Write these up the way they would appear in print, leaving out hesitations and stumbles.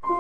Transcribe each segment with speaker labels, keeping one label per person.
Speaker 1: Trying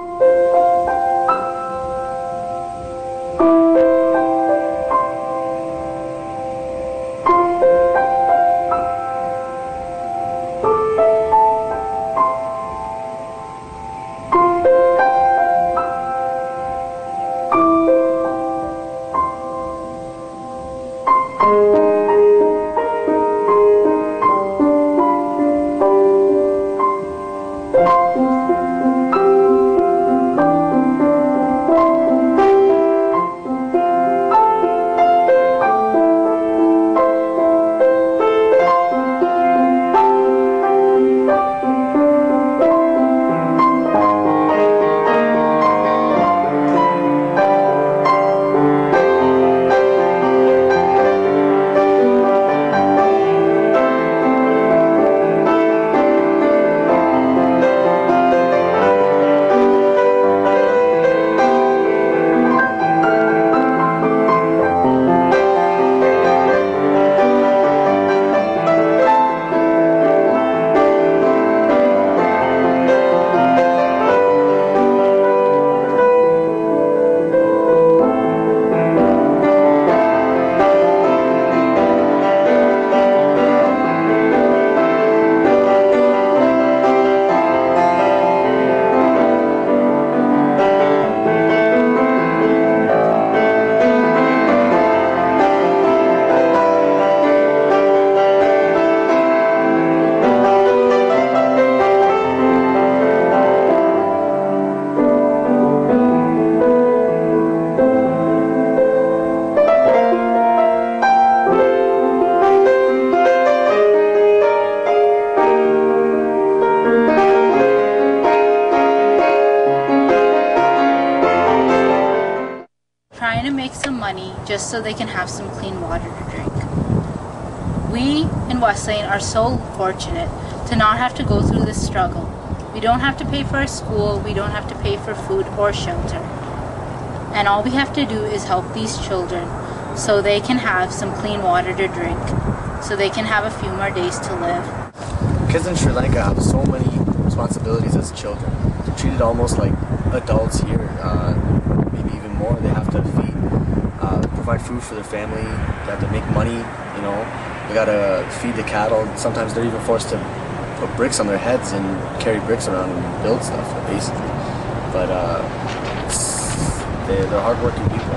Speaker 1: to make some money just so they can have some clean water to drink. We in Westlane are so fortunate to not have to go through this struggle. We don't have to pay for our school, we don't have to pay for food or shelter. And all we have to do is help these children so they can have some clean water to drink, so they can have a few more days to live.
Speaker 2: Kids in Sri Lanka have so many responsibilities as children. They're treated almost like adults here, maybe even more. They have to feed, provide food for their family, they have to make money, you know, they gotta feed the cattle. Sometimes they're even forced to put bricks on their heads and carry bricks around and build stuff, basically. But they're hardworking people.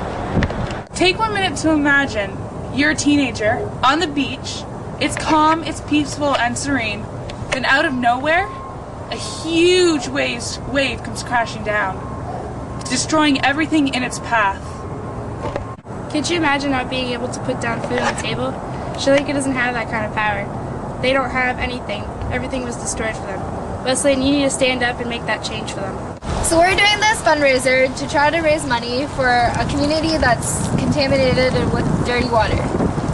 Speaker 3: Take 1 minute to imagine you're a teenager on the beach. It's calm, it's peaceful and serene. Then out of nowhere, a huge wave comes crashing down, destroying everything in its path.
Speaker 4: Could you imagine not being able to put down food on the table? Sri Lanka doesn't have that kind of power. They don't have anything. Everything was destroyed for them. Westlane, you need to stand up and make that change for them.
Speaker 5: So we're doing this fundraiser to try to raise money for a community that's contaminated with dirty water.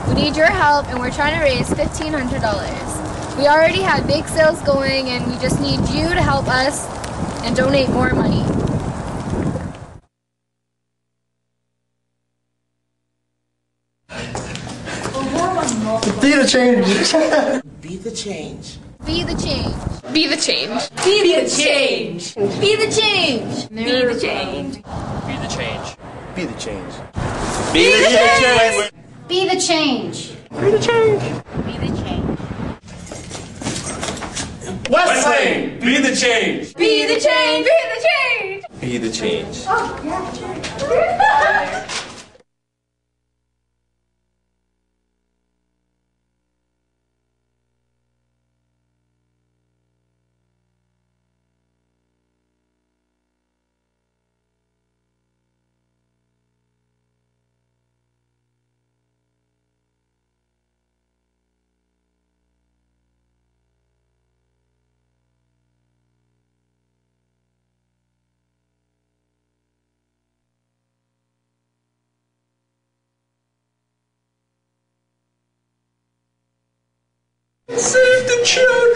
Speaker 5: We need your help and we're trying to raise $1,500. We already have big sales going and we just need you to help us and donate more money.
Speaker 2: Be the change.
Speaker 6: Be the change.
Speaker 5: Be the change.
Speaker 4: Be the change.
Speaker 7: Be the change.
Speaker 5: Be the change.
Speaker 7: Be the change.
Speaker 2: Be the change. Be the change.
Speaker 7: Be the change.
Speaker 5: Be the change.
Speaker 2: Be the change.
Speaker 1: Be the change.
Speaker 7: Westlane, be the change.
Speaker 5: Be the change. Be the change.
Speaker 6: Be the change.
Speaker 5: Oh, yeah.
Speaker 7: Save the children.